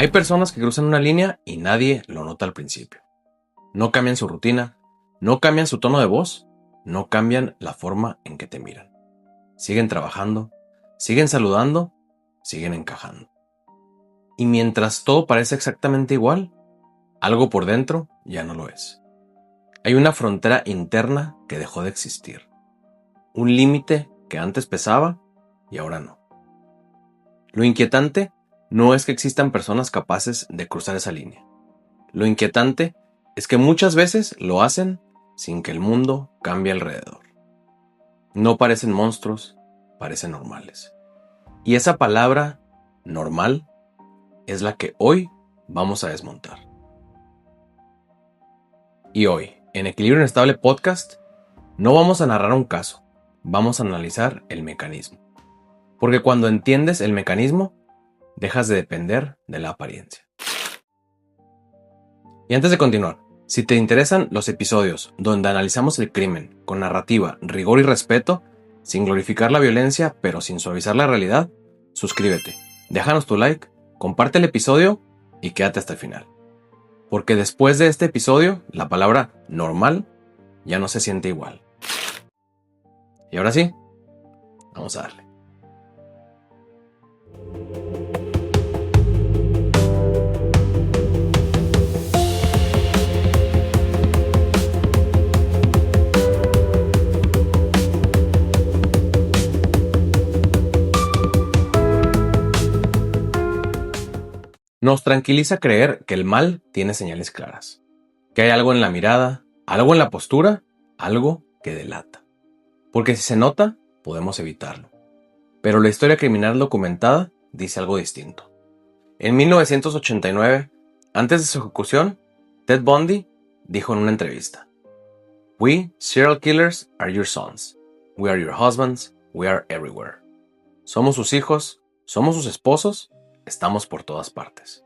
Hay personas que cruzan una línea y nadie lo nota al principio. No cambian su rutina, no cambian su tono de voz, no cambian la forma en que te miran. Siguen trabajando, siguen saludando, siguen encajando. Y mientras todo parece exactamente igual, algo por dentro ya no lo es. Hay una frontera interna que dejó de existir. Un límite que antes pesaba y ahora no. Lo inquietante no es que existan personas capaces de cruzar esa línea. Lo inquietante es que muchas veces lo hacen sin que el mundo cambie alrededor. No parecen monstruos, parecen normales. Y esa palabra, normal, es la que hoy vamos a desmontar. Y hoy, en Equilibrio Inestable Podcast, no vamos a narrar un caso, vamos a analizar el mecanismo. Porque cuando entiendes el mecanismo, dejas de depender de la apariencia. Y antes de continuar, si te interesan los episodios donde analizamos el crimen con narrativa, rigor y respeto, sin glorificar la violencia pero sin suavizar la realidad, suscríbete, déjanos tu like, comparte el episodio y quédate hasta el final. Porque después de este episodio, la palabra normal ya no se siente igual. Y ahora sí, vamos a darle. Nos tranquiliza creer que el mal tiene señales claras, que hay algo en la mirada, algo en la postura, algo que delata. Porque si se nota, podemos evitarlo. Pero la historia criminal documentada dice algo distinto. En 1989, antes de su ejecución, Ted Bundy dijo en una entrevista: "We, serial killers, are your sons. We are your husbands. We are everywhere." Somos sus hijos, somos sus esposos, estamos por todas partes.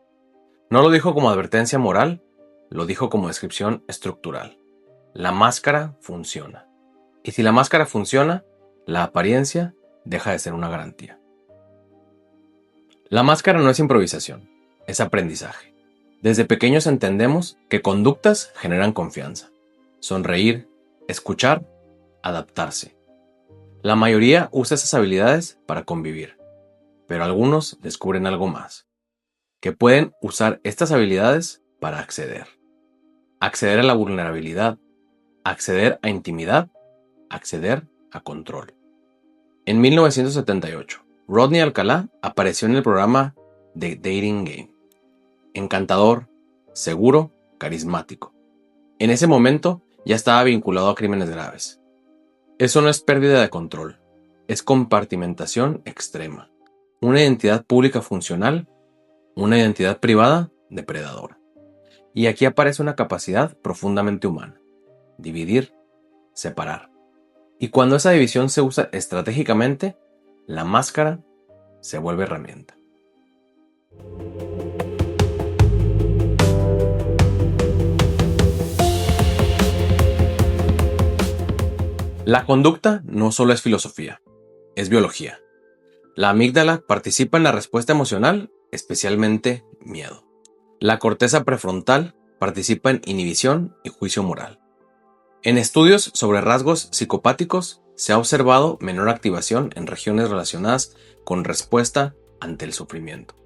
No lo dijo como advertencia moral, lo dijo como descripción estructural. La máscara funciona. Y si la máscara funciona, la apariencia deja de ser una garantía. La máscara no es improvisación, es aprendizaje. Desde pequeños entendemos que conductas generan confianza. Sonreír, escuchar, adaptarse. La mayoría usa esas habilidades para convivir, pero algunos descubren algo más, que pueden usar estas habilidades para acceder. Acceder a la vulnerabilidad, acceder a intimidad, acceder a control. En 1978, Rodney Alcalá apareció en el programa The Dating Game. Encantador, seguro, carismático. En ese momento ya estaba vinculado a crímenes graves. Eso no es pérdida de control, es compartimentación extrema. Una identidad pública funcional, una identidad privada depredadora. Y aquí aparece una capacidad profundamente humana: dividir, separar. Y cuando esa división se usa estratégicamente, la máscara se vuelve herramienta. La conducta no solo es filosofía, es biología. La amígdala participa en la respuesta emocional, especialmente miedo. La corteza prefrontal participa en inhibición y juicio moral. En estudios sobre rasgos psicopáticos se ha observado menor activación en regiones relacionadas con respuesta ante el sufrimiento.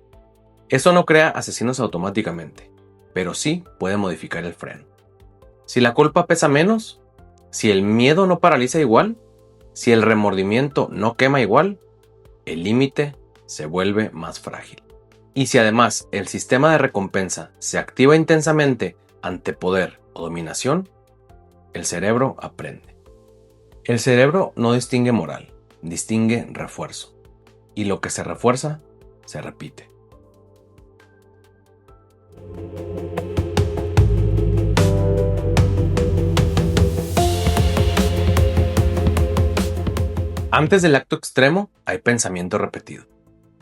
Eso no crea asesinos automáticamente, pero sí puede modificar el freno. Si la culpa pesa menos, si el miedo no paraliza igual, si el remordimiento no quema igual, el límite se vuelve más frágil. Y si además el sistema de recompensa se activa intensamente ante poder o dominación, el cerebro aprende. El cerebro no distingue moral, distingue refuerzo. Y lo que se refuerza, se repite. Antes del acto extremo hay pensamiento repetido.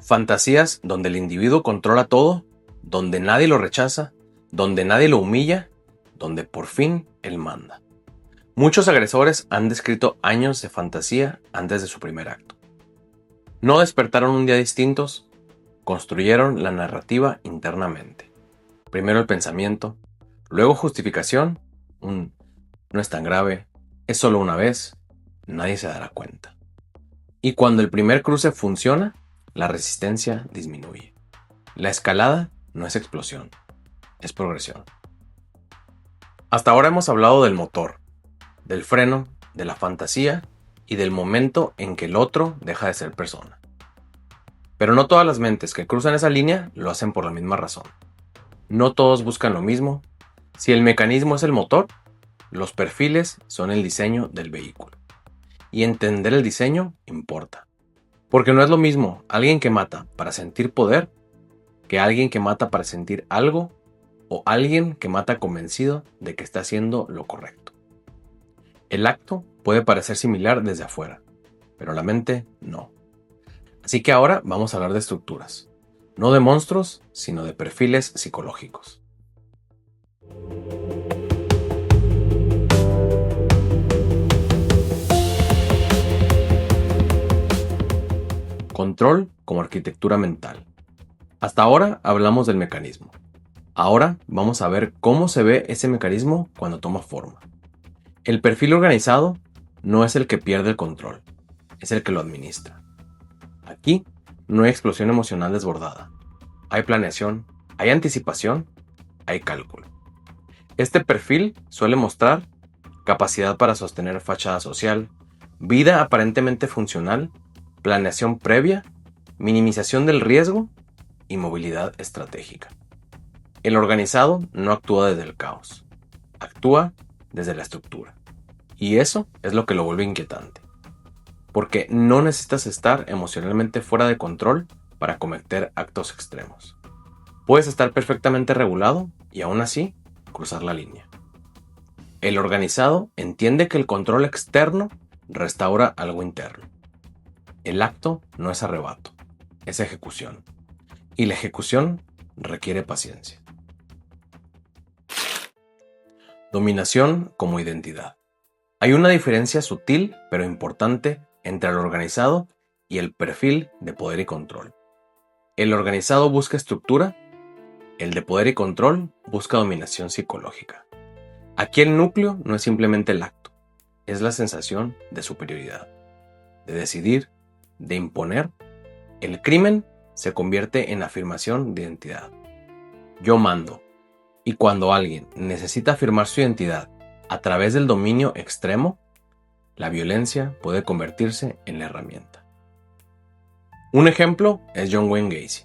Fantasías donde el individuo controla todo, donde nadie lo rechaza, donde nadie lo humilla, donde por fin él manda. Muchos agresores han descrito años de fantasía antes de su primer acto. No despertaron un día distintos, construyeron la narrativa internamente. Primero el pensamiento, luego justificación, no es tan grave, es solo una vez, nadie se dará cuenta. Y cuando el primer cruce funciona, la resistencia disminuye. La escalada no es explosión, es progresión. Hasta ahora hemos hablado del motor, del freno, de la fantasía y del momento en que el otro deja de ser persona. Pero no todas las mentes que cruzan esa línea lo hacen por la misma razón. No todos buscan lo mismo. Si el mecanismo es el motor, los perfiles son el diseño del vehículo. Y entender el diseño importa. Porque no es lo mismo alguien que mata para sentir poder que alguien que mata para sentir algo o alguien que mata convencido de que está haciendo lo correcto. El acto puede parecer similar desde afuera, pero la mente no. Así que ahora vamos a hablar de estructuras, no de monstruos, sino de perfiles psicológicos. Control como arquitectura mental. Hasta ahora hablamos del mecanismo. Ahora vamos a ver cómo se ve ese mecanismo cuando toma forma. El perfil organizado no es el que pierde el control, es el que lo administra. Aquí no hay explosión emocional desbordada. Hay planeación, hay anticipación, hay cálculo. Este perfil suele mostrar capacidad para sostener fachada social, vida aparentemente funcional, planeación previa, minimización del riesgo y movilidad estratégica. El organizado no actúa desde el caos, actúa desde la estructura. Y eso es lo que lo vuelve inquietante. Porque no necesitas estar emocionalmente fuera de control para cometer actos extremos. Puedes estar perfectamente regulado y aún así cruzar la línea. El organizado entiende que el control externo restaura algo interno. El acto no es arrebato, es ejecución. Y la ejecución requiere paciencia. Dominación como identidad. Hay una diferencia sutil pero importante entre el organizado y el perfil de poder y control. El organizado busca estructura, el de poder y control busca dominación psicológica. Aquí el núcleo no es simplemente el acto, es la sensación de superioridad, de decidir, de imponer. El crimen se convierte en afirmación de identidad. Yo mando. Y cuando alguien necesita afirmar su identidad a través del dominio extremo, la violencia puede convertirse en la herramienta. Un ejemplo es John Wayne Gacy.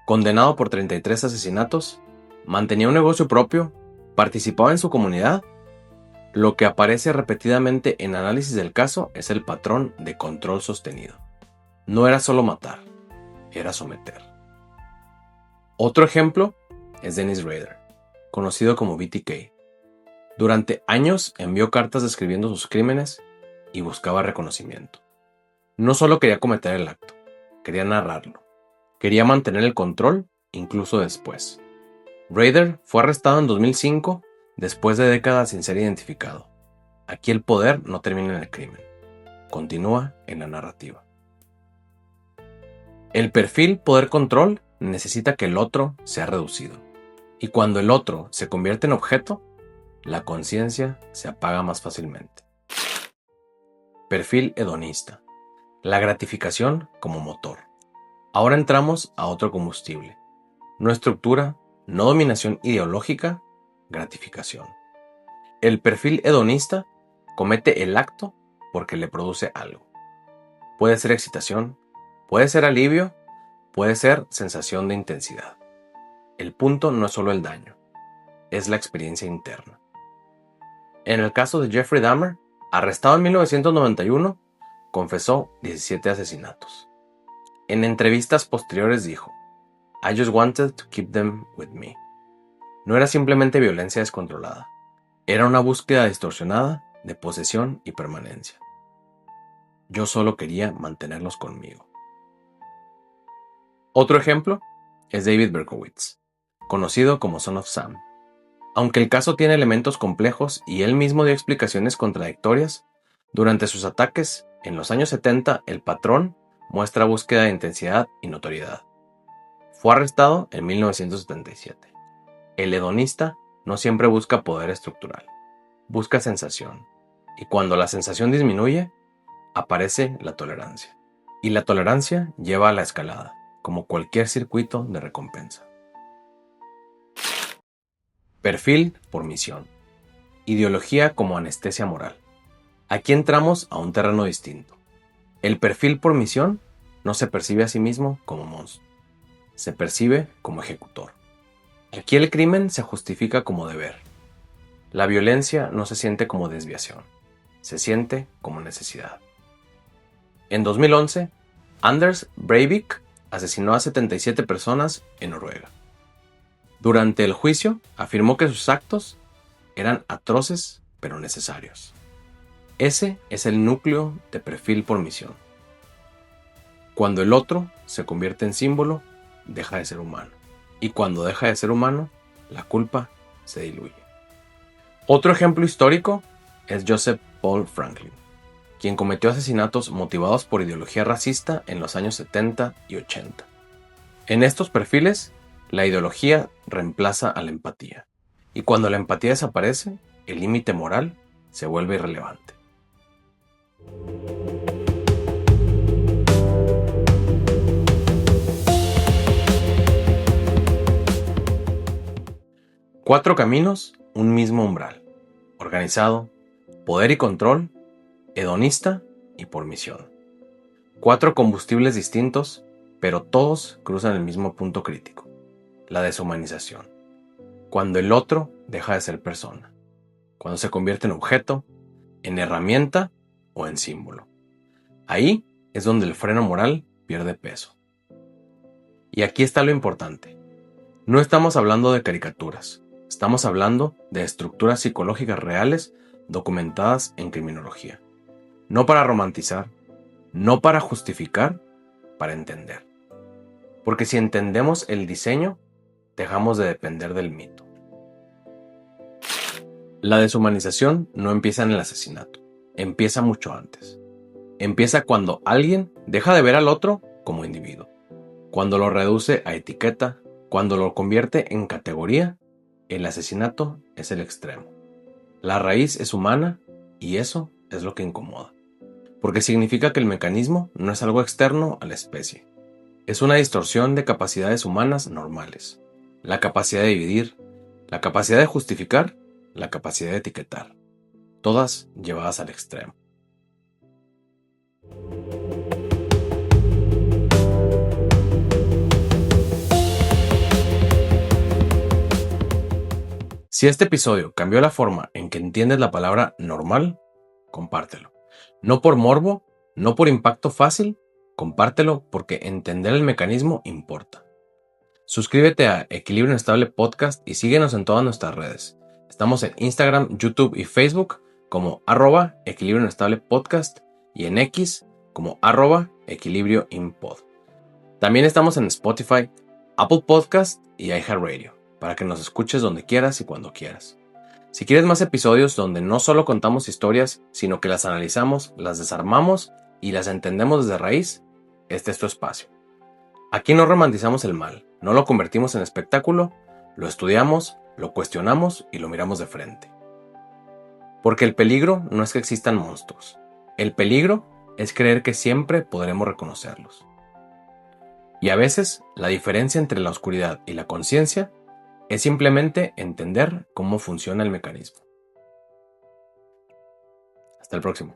Condenado por 33 asesinatos, mantenía un negocio propio, participaba en su comunidad. Lo que aparece repetidamente en análisis del caso es el patrón de control sostenido. No era solo matar, era someter. Otro ejemplo es Dennis Rader, conocido como BTK. Durante años envió cartas describiendo sus crímenes y buscaba reconocimiento. No solo quería cometer el acto, quería narrarlo. Quería mantener el control incluso después. Rader fue arrestado en 2005 después de décadas sin ser identificado. Aquí el poder no termina en el crimen, continúa en la narrativa. El perfil poder-control necesita que el otro sea reducido. Y cuando el otro se convierte en objeto, la conciencia se apaga más fácilmente. Perfil hedonista. La gratificación como motor. Ahora entramos a otro combustible. No estructura, no dominación ideológica, gratificación. El perfil hedonista comete el acto porque le produce algo. Puede ser excitación, puede ser alivio, puede ser sensación de intensidad. El punto no es solo el daño, es la experiencia interna. En el caso de Jeffrey Dahmer, arrestado en 1991, confesó 17 asesinatos. En entrevistas posteriores dijo, "I just wanted to keep them with me". No era simplemente violencia descontrolada, era una búsqueda distorsionada de posesión y permanencia. Yo solo quería mantenerlos conmigo. Otro ejemplo es David Berkowitz, conocido como Son of Sam. Aunque el caso tiene elementos complejos y él mismo dio explicaciones contradictorias, durante sus ataques, en los años 70, el patrón muestra búsqueda de intensidad y notoriedad. Fue arrestado en 1977. El hedonista no siempre busca poder estructural, busca sensación. Y cuando la sensación disminuye, aparece la tolerancia. Y la tolerancia lleva a la escalada, como cualquier circuito de recompensa. Perfil por misión. Ideología como anestesia moral. Aquí entramos a un terreno distinto. El perfil por misión no se percibe a sí mismo como monstruo. Se percibe como ejecutor. Aquí el crimen se justifica como deber. La violencia no se siente como desviación. Se siente como necesidad. En 2011, Anders Breivik asesinó a 77 personas en Noruega. Durante el juicio, afirmó que sus actos eran atroces pero necesarios. Ese es el núcleo de perfil por misión. Cuando el otro se convierte en símbolo, deja de ser humano. Y cuando deja de ser humano, la culpa se diluye. Otro ejemplo histórico es Joseph Paul Franklin, quien cometió asesinatos motivados por ideología racista en los años 70 y 80. En estos perfiles, la ideología reemplaza a la empatía, y cuando la empatía desaparece, el límite moral se vuelve irrelevante. Cuatro caminos, un mismo umbral. Organizado, poder y control, hedonista y por misión. Cuatro combustibles distintos, pero todos cruzan el mismo punto crítico: la deshumanización. Cuando el otro deja de ser persona. Cuando se convierte en objeto, en herramienta o en símbolo. Ahí es donde el freno moral pierde peso. Y aquí está lo importante. No estamos hablando de caricaturas. Estamos hablando de estructuras psicológicas reales documentadas en criminología. No para romantizar, no para justificar, para entender. Porque si entendemos el diseño, dejamos de depender del mito. La deshumanización no empieza en el asesinato, empieza mucho antes. Empieza cuando alguien deja de ver al otro como individuo, cuando lo reduce a etiqueta, cuando lo convierte en categoría. El asesinato es el extremo. La raíz es humana y eso es lo que incomoda, porque significa que el mecanismo no es algo externo a la especie. Es una distorsión de capacidades humanas normales. La capacidad de dividir, la capacidad de justificar, la capacidad de etiquetar. Todas llevadas al extremo. Si este episodio cambió la forma en que entiendes la palabra normal, compártelo. No por morbo, no por impacto fácil, compártelo porque entender el mecanismo importa. Suscríbete a Equilibrio Inestable Podcast y síguenos en todas nuestras redes. Estamos en Instagram, YouTube y Facebook como @Equilibrio Inestable Podcast y en X como @EquilibrioInPod. También estamos en Spotify, Apple Podcast y iHeartRadio, para que nos escuches donde quieras y cuando quieras. Si quieres más episodios donde no solo contamos historias, sino que las analizamos, las desarmamos y las entendemos desde raíz, este es tu espacio. Aquí no romantizamos el mal, no lo convertimos en espectáculo, lo estudiamos, lo cuestionamos y lo miramos de frente. Porque el peligro no es que existan monstruos. El peligro es creer que siempre podremos reconocerlos. Y a veces, la diferencia entre la oscuridad y la conciencia es simplemente entender cómo funciona el mecanismo. Hasta el próximo.